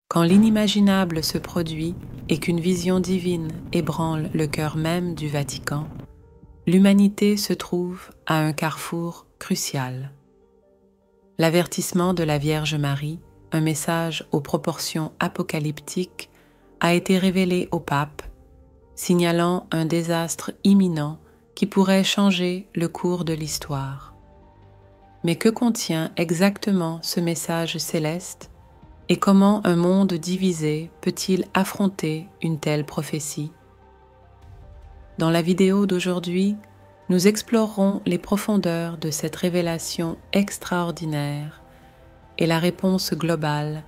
Quand l'inimaginable se produit et qu'une vision divine ébranle le cœur même du Vatican, l'humanité se trouve à un carrefour crucial. L'avertissement de la Vierge Marie, un message aux proportions apocalyptiques, a été révélé au pape, signalant un désastre imminent qui pourrait changer le cours de l'histoire. Mais que contient exactement ce message céleste et comment un monde divisé peut-il affronter une telle prophétie? Dans la vidéo d'aujourd'hui, nous explorerons les profondeurs de cette révélation extraordinaire et la réponse globale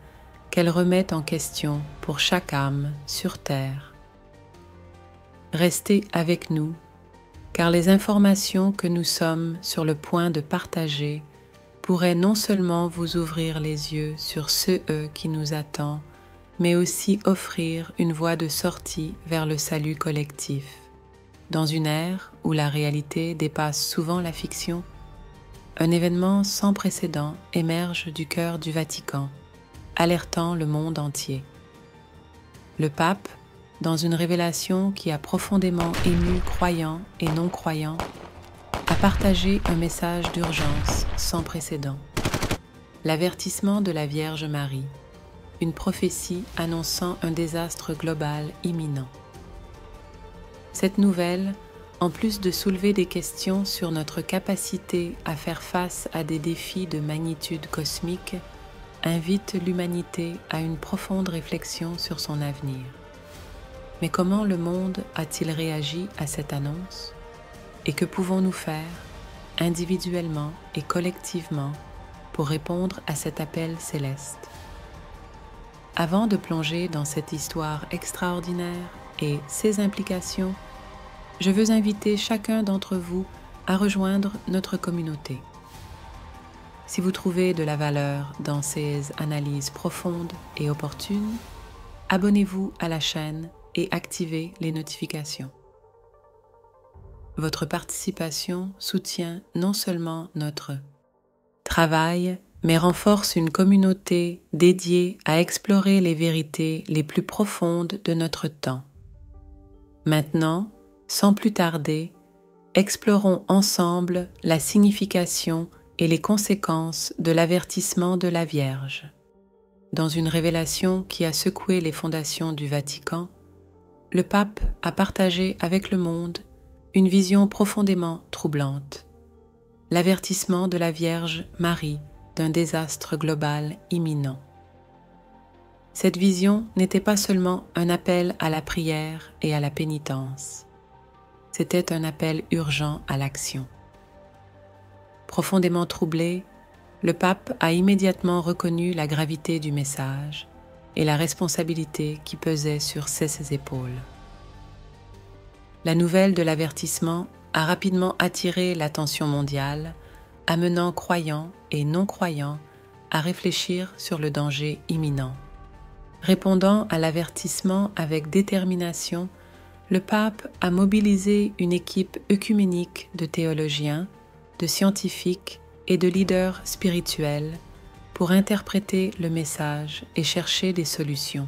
qu'elle remet en question pour chaque âme sur Terre. Restez avec nous, car les informations que nous sommes sur le point de partager pourraient non seulement vous ouvrir les yeux sur ce qui nous attend, mais aussi offrir une voie de sortie vers le salut collectif. Dans une ère où la réalité dépasse souvent la fiction, un événement sans précédent émerge du cœur du Vatican, alertant le monde entier. Le pape, dans une révélation qui a profondément ému croyants et non-croyants, a partagé un message d'urgence sans précédent. L'avertissement de la Vierge Marie, une prophétie annonçant un désastre global imminent. Cette nouvelle, en plus de soulever des questions sur notre capacité à faire face à des défis de magnitude cosmique, invite l'humanité à une profonde réflexion sur son avenir. Mais comment le monde a-t-il réagi à cette annonce? Et que pouvons-nous faire, individuellement et collectivement, pour répondre à cet appel céleste? Avant de plonger dans cette histoire extraordinaire et ses implications, je veux inviter chacun d'entre vous à rejoindre notre communauté. Si vous trouvez de la valeur dans ces analyses profondes et opportunes, abonnez-vous à la chaîne et activez les notifications. Votre participation soutient non seulement notre travail, mais renforce une communauté dédiée à explorer les vérités les plus profondes de notre temps. Maintenant, sans plus tarder, explorons ensemble la signification et les conséquences de l'avertissement de la Vierge. Dans une révélation qui a secoué les fondations du Vatican, le pape a partagé avec le monde une vision profondément troublante, l'avertissement de la Vierge Marie d'un désastre global imminent. Cette vision n'était pas seulement un appel à la prière et à la pénitence, c'était un appel urgent à l'action. Profondément troublé, le pape a immédiatement reconnu la gravité du message et la responsabilité qui pesait sur ses épaules. La nouvelle de l'avertissement a rapidement attiré l'attention mondiale, amenant croyants et non-croyants à réfléchir sur le danger imminent. Répondant à l'avertissement avec détermination, le pape a mobilisé une équipe œcuménique de théologiens, de scientifiques et de leaders spirituels pour interpréter le message et chercher des solutions.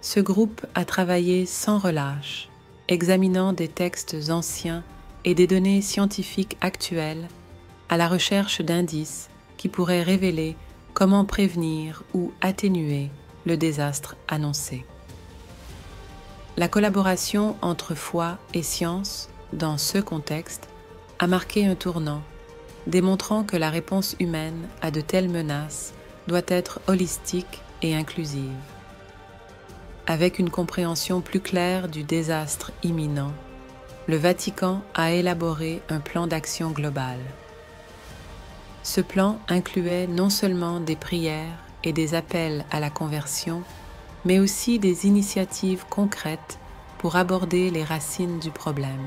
Ce groupe a travaillé sans relâche, examinant des textes anciens et des données scientifiques actuelles à la recherche d'indices qui pourraient révéler comment prévenir ou atténuer le désastre annoncé. La collaboration entre foi et science, dans ce contexte, a marqué un tournant, démontrant que la réponse humaine à de telles menaces doit être holistique et inclusive. Avec une compréhension plus claire du désastre imminent, le Vatican a élaboré un plan d'action global. Ce plan incluait non seulement des prières et des appels à la conversion, mais aussi des initiatives concrètes pour aborder les racines du problème.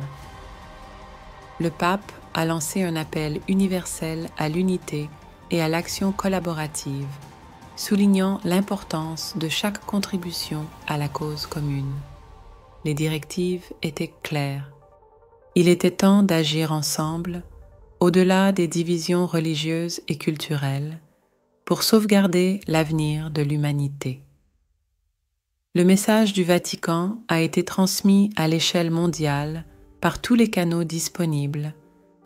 Le pape a lancé un appel universel à l'unité et à l'action collaborative, soulignant l'importance de chaque contribution à la cause commune. Les directives étaient claires. Il était temps d'agir ensemble, au-delà des divisions religieuses et culturelles, pour sauvegarder l'avenir de l'humanité. Le message du Vatican a été transmis à l'échelle mondiale par tous les canaux disponibles,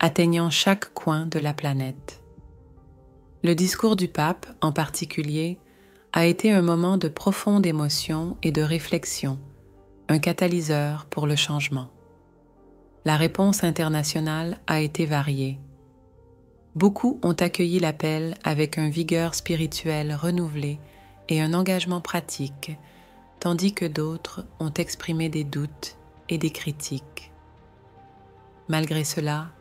atteignant chaque coin de la planète. Le discours du pape, en particulier, a été un moment de profonde émotion et de réflexion, un catalyseur pour le changement. La réponse internationale a été variée. Beaucoup ont accueilli l'appel avec une vigueur spirituelle renouvelée et un engagement pratique, tandis que d'autres ont exprimé des doutes et des critiques. Malgré cela,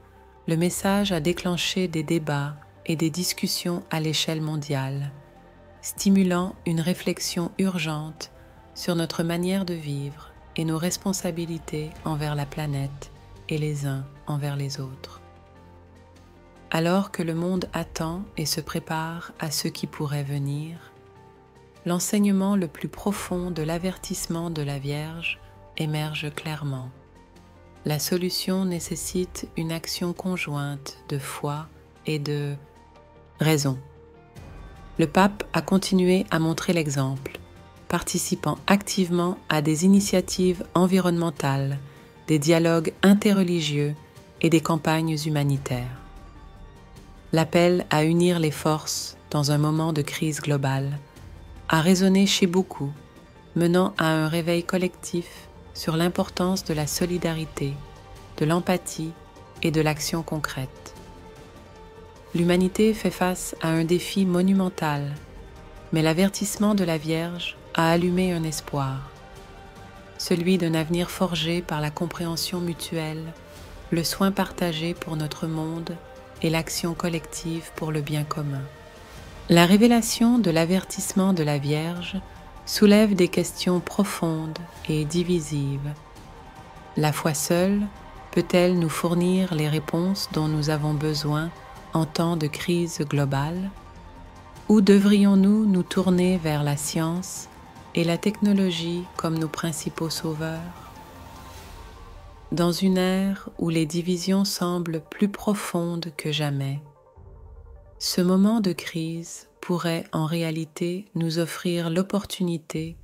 le message a déclenché des débats et des discussions à l'échelle mondiale, stimulant une réflexion urgente sur notre manière de vivre et nos responsabilités envers la planète et les uns envers les autres. Alors que le monde attend et se prépare à ce qui pourrait venir, l'enseignement le plus profond de l'avertissement de la Vierge émerge clairement. La solution nécessite une action conjointe de foi et de raison. Le pape a continué à montrer l'exemple, participant activement à des initiatives environnementales, des dialogues interreligieux et des campagnes humanitaires. L'appel à unir les forces dans un moment de crise globale a résonné chez beaucoup, menant à un réveil collectif sur l'importance de la solidarité, de l'empathie et de l'action concrète. L'humanité fait face à un défi monumental, mais l'avertissement de la Vierge a allumé un espoir, celui d'un avenir forgé par la compréhension mutuelle, le soin partagé pour notre monde et l'action collective pour le bien commun. La révélation de l'avertissement de la Vierge soulève des questions profondes et divisives. La foi seule peut-elle nous fournir les réponses dont nous avons besoin en temps de crise globale? Ou devrions-nous nous tourner vers la science et la technologie comme nos principaux sauveurs? Dans une ère où les divisions semblent plus profondes que jamais, ce moment de crise pourrait en réalité nous offrir l'opportunité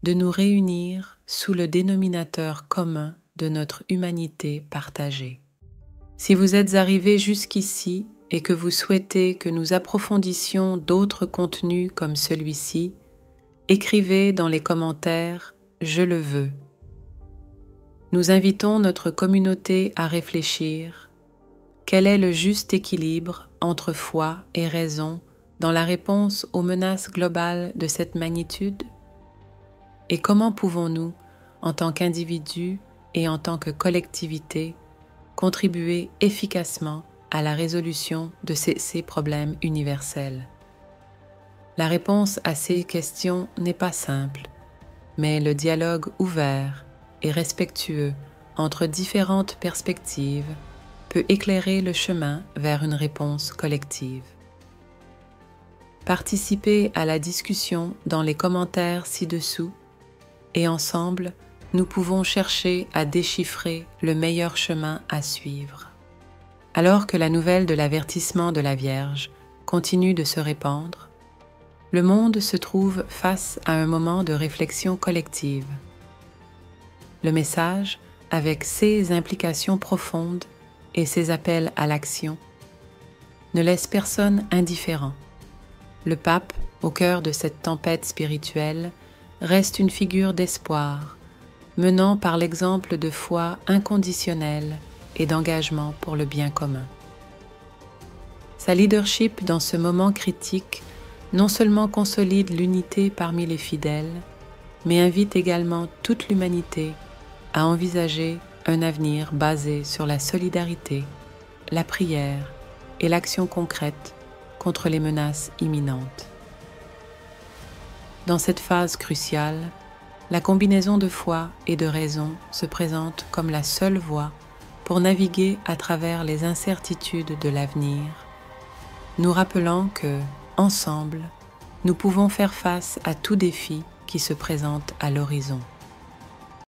de nous réunir sous le dénominateur commun de notre humanité partagée. Si vous êtes arrivé jusqu'ici et que vous souhaitez que nous approfondissions d'autres contenus comme celui-ci, écrivez dans les commentaires « Je le veux ». Nous invitons notre communauté à réfléchir. Quel est le juste équilibre entre foi et raison dans la réponse aux menaces globales de cette magnitude? Et comment pouvons-nous, en tant qu'individus et en tant que collectivité, contribuer efficacement à la résolution de ces problèmes universels? La réponse à ces questions n'est pas simple, mais le dialogue ouvert et respectueux entre différentes perspectives peut éclairer le chemin vers une réponse collective. Participez à la discussion dans les commentaires ci-dessous et ensemble, nous pouvons chercher à déchiffrer le meilleur chemin à suivre. Alors que la nouvelle de l'avertissement de la Vierge continue de se répandre, le monde se trouve face à un moment de réflexion collective. Le message, avec ses implications profondes et ses appels à l'action, ne laisse personne indifférent. Le pape, au cœur de cette tempête spirituelle, reste une figure d'espoir, menant par l'exemple de foi inconditionnelle et d'engagement pour le bien commun. Sa leadership dans ce moment critique non seulement consolide l'unité parmi les fidèles, mais invite également toute l'humanité à envisager un avenir basé sur la solidarité, la prière et l'action concrète contre les menaces imminentes. Dans cette phase cruciale, la combinaison de foi et de raison se présente comme la seule voie pour naviguer à travers les incertitudes de l'avenir, nous rappelant que, ensemble, nous pouvons faire face à tout défi qui se présente à l'horizon.